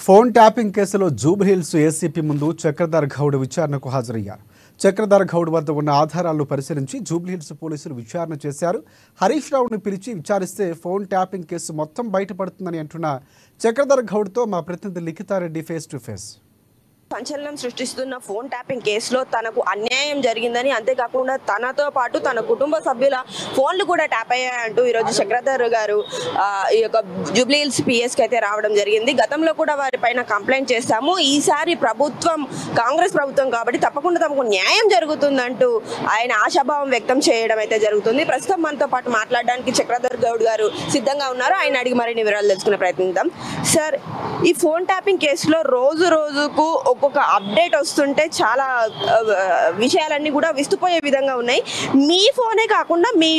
Phone tapping కేసులో Jubilee Hills ACP ముందు చక్రధర్ గౌడ్ విచారణకు హాజరయ్యారు. చక్రధర్ గౌడ్ వద్ద ఉన్న ఆధారాలను పరిశీలించి జూబ్లీహిల్స్ పోలీసులు విచారణ చేశారు. హరీష్ రావును పిలిచి విచారిస్తే ఫోన్ ట్యాపింగ్ కేసు మొత్తం బయటపడుతుందని అంటున్న చక్రధర్ గౌడ్తో మా ప్రతినిధి లిఖితారెడ్డి ఫేస్ టు ఫేస్. సంచలనం సృష్టిస్తున్న ఫోన్ ట్యాపింగ్ కేసులో తనకు అన్యాయం జరిగిందని, అంతేకాకుండా తనతో పాటు తన కుటుంబ సభ్యుల ఫోన్లు కూడా ట్యాప్ అయ్యాయంటూ ఈరోజు చక్రధర్ గారు ఈ యొక్క జూబ్లీహిల్స్ పిఎస్కి అయితే రావడం జరిగింది. గతంలో కూడా వారిపైన కంప్లైంట్ చేస్తాము, ఈసారి ప్రభుత్వం కాంగ్రెస్ ప్రభుత్వం కాబట్టి తప్పకుండా తమకు న్యాయం జరుగుతుందంటూ ఆయన ఆశాభావం వ్యక్తం చేయడం అయితే జరుగుతుంది. ప్రస్తుతం మనతో పాటు మాట్లాడడానికి చక్రధర్ గౌడ్ గారు సిద్ధంగా ఉన్నారు. ఆయన అడిగి మరిన్ని వివరాలు తెలుసుకునే ప్రయత్నిద్దాం. సార్, ఈ ఫోన్ ట్యాపింగ్ కేసులో రోజు రోజుకు ఒక్కొక్క అప్డేట్ వస్తుంటే చాలా విషయాలన్నీ కూడా విస్తుపోయే విధంగా ఉన్నాయి. మీ ఫోనే కాకుండా మీ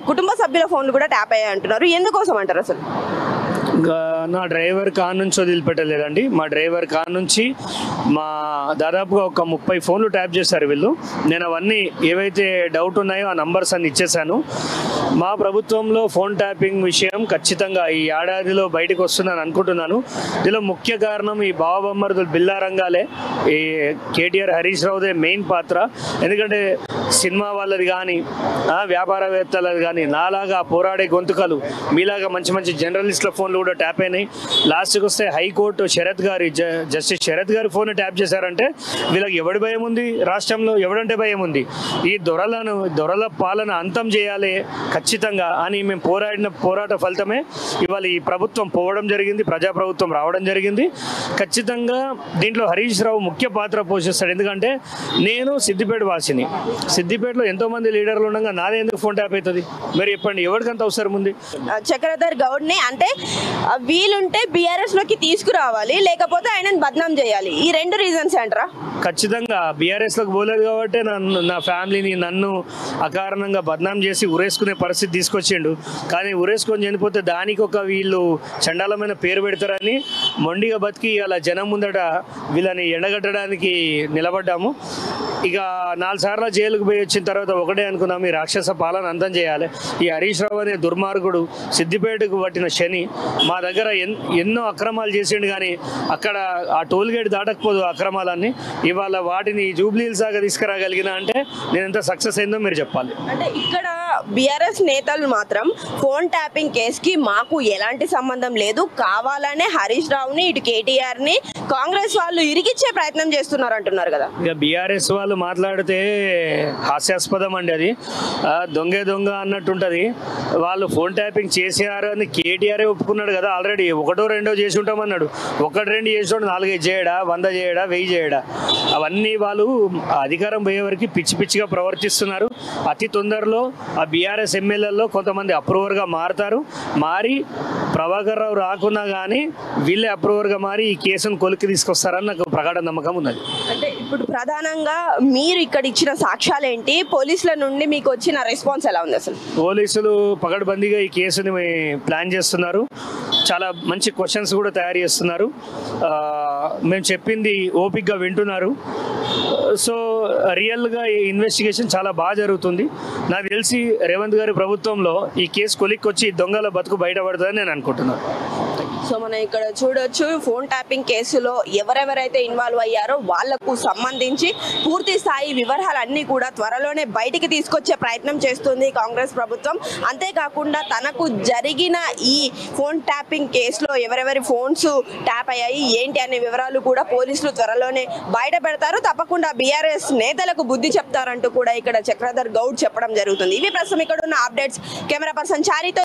కుటుంబ సభ్యుల ఫోన్లు కూడా ట్యాప్ అయ్యాయి అంటున్నారు. ఎందుకోసం అంటారు అసలు? నా డ్రైవర్ కార్ నుంచి వదిలిపెట్టలేదండి. మా డ్రైవర్ కార్ నుంచి దాదాపుగా ఒక 30 ఫోన్లు ట్యాప్ చేశారు వీళ్ళు. నేను అవన్నీ ఏవైతే డౌట్ ఉన్నాయో ఆ నంబర్స్ అన్ని ఇచ్చేసాను. మా ప్రభుత్వంలో ఫోన్ ట్యాపింగ్ విషయం ఖచ్చితంగా ఈ ఏడాదిలో బయటకు వస్తుందని అనుకుంటున్నాను. దీనిలో ముఖ్య కారణం ఈ బావబొమ్మరుదులు బిల్లా రంగాలే, ఈ కేటీఆర్ హరీష్ రావుదే మెయిన్ పాత్ర. ఎందుకంటే సినిమా వాళ్ళది కానీ వ్యాపారవేత్తలది కానీ నాలాగా పోరాడే గొంతుకలు, మీలాగా మంచి మంచి జర్నలిస్టుల ఫోన్లు కూడా ట్యాప్ అయినాయి. లాస్ట్కి వస్తే హైకోర్టు జస్టిస్ శరత్ గారి ఫోన్ ట్యాప్ చేశారంటే వీళ్ళకి ఎవడి భయం ఉంది? రాష్ట్రంలో ఎవడంటే భయం ఉంది? ఈ దొరల పాలన అంతం చేయాలి ఖచ్చితంగా అని మేము పోరాట ఫలితమే ఇవాళ ఈ ప్రభుత్వం పోవడం జరిగింది, ప్రజాప్రభుత్వం రావడం జరిగింది. ఖచ్చితంగా దీంట్లో హరీష్ రావు ముఖ్య పాత్ర పోషిస్తాడు. ఎందుకంటే నేను సిద్దిపేట వాసిని, సిద్దిపేటలో ఎంతో మంది లీడర్లు ఉండగా నాదే ఎందుకు ఫోన్ ట్యాప్ అవుతుంది? మరి చెప్పండి, ఎవరికంత అవసరం ఉంది? చక్రధర్ గౌడ్ ని అంటే వీలుంటే బీఆర్ఎస్ లోకి తీసుకురావాలి, లేకపోతే ఆయనను బద్నాం చేయాలి. ఈ రెండు రీజన్స్ అంటారా? ఖచ్చితంగా బీఆర్ఎస్ లోకి పోలేదు కాబట్టి నా ఫ్యామిలీని నన్ను అకారణంగా బద్నాం చేసి ఉరేసుకునే పరిస్థితి తీసుకొచ్చిండు. కానీ ఉరేసుకొని చనిపోతే దానికి ఒక వీళ్ళు చండాలమైన పేరు పెడతారని మొండిగా బతికి అలా జనం ముందట వీళ్ళని ఎండగట్టడానికి నిలబడ్డాము. ఇక 4 సార్లు జైలుకు పోయి వచ్చిన తర్వాత ఒకటే అనుకున్నాము, ఈ రాక్షస పాలన అంతం చేయాలి. ఈ హరీష్ రావు అనే దుర్మార్గుడు సిద్దిపేటకు పట్టిన శని మా దగ్గర ఎన్నో అక్రమాలు చేసిండు. కానీ అక్కడ ఆ టోల్ గేట్ దాటకపోదు అక్రమాలన్నీ. ఇవాళ వాటిని జూబ్లీహిల్స్ దాకా తీసుకురాగలిగిన అంటే నేను ఎంత సక్సెస్ అయిందో మీరు చెప్పాలి. అంటే ఇక్కడ బీఆర్ఎస్ నేతలు మాత్రం ఫోన్ ట్యాపింగ్ కేసుకి మాకు ఎలాంటి సంబంధం లేదు, కావాలనే హరీష్ రావుని ఇటు కేటీఆర్ ని కాంగ్రెస్ వాళ్ళు ఇరికిచ్చే ప్రయత్నం చేస్తున్నారు అంటున్నారు కదా. ఇక బీఆర్ఎస్ వాళ్ళు మాట్లాడితే హాస్యాస్పదం అండి. అది దొంగ అన్నట్టుంటది. వాళ్ళు ఫోన్ ట్యాపింగ్ చేసారు అని కేటీఆర్ ఒప్పుకున్నాడు కదా ఆల్రెడీ. 1, 2 చేసి ఉంటామన్నాడు. 1, 2 చేసినోడు 4, 5 చేయడా, 100 చేయడా, 1000 చేయడా? అవన్నీ వాళ్ళు అధికారం పోయే వరకు పిచ్చిగా ప్రవర్తిస్తున్నారు. అతి తొందరలో ఆ బీఆర్ఎస్ ఎమ్మెల్యేలలో కొంతమంది అప్రూవర్గా మారుతారు. మారి ప్రభాకర్ రావు రాకున్నా కానీ వీళ్ళే అప్రూవర్గా మారి ఈ కేసును కొలిక్కి తీసుకొస్తారని నాకు ప్రగాఢ నమ్మకం ఉన్నది. అంటే ఇప్పుడు ప్రధానంగా మీరు ఇక్కడ ఇచ్చిన సాక్ష్యాలు ఏంటి? పోలీసుల నుండి మీకు వచ్చిన రెస్పాన్స్ ఎలా ఉంది అసలు? పోలీసులు పకడ్బందీగా ఈ కేసుని ప్లాన్ చేస్తున్నారు. చాలా మంచి క్వశ్చన్స్ కూడా తయారు చేస్తున్నారు. మేము చెప్పింది ఓపిక్గా వింటున్నారు. సో రియల్గా ఈ ఇన్వెస్టిగేషన్ చాలా బాగా జరుగుతుంది. నాకు తెలిసి రేవంత్ గారి ప్రభుత్వంలో ఈ కేసు కొలిక్కొచ్చి దొంగల బతుకు బయటపడుతుందని నేను అనుకుంటున్నాను. సో మనం ఇక్కడ చూడొచ్చు, ఫోన్ ట్యాపింగ్ కేసులో ఎవరెవరైతే ఇన్వాల్వ్ అయ్యారో వాళ్లకు సంబంధించి పూర్తి స్థాయి వివరాలన్నీ కూడా త్వరలోనే బయటికి తీసుకొచ్చే ప్రయత్నం చేస్తుంది కాంగ్రెస్ ప్రభుత్వం. అంతేకాకుండా తనకు జరిగిన ఈ ఫోన్ ట్యాపింగ్ కేసులో ఎవరెవరి ఫోన్స్ ట్యాప్ అయ్యాయి ఏంటి అనే వివరాలు కూడా పోలీసులు త్వరలోనే బయట పెడతారు. తప్పకుండా బీఆర్ఎస్ నేతలకు బుద్ధి చెప్తారంటూ కూడా ఇక్కడ చక్రధర్ గౌడ్ చెప్పడం జరుగుతుంది. ఇవి ప్రస్తుతం ఇక్కడ ఉన్న అప్డేట్స్. Camera person చారితో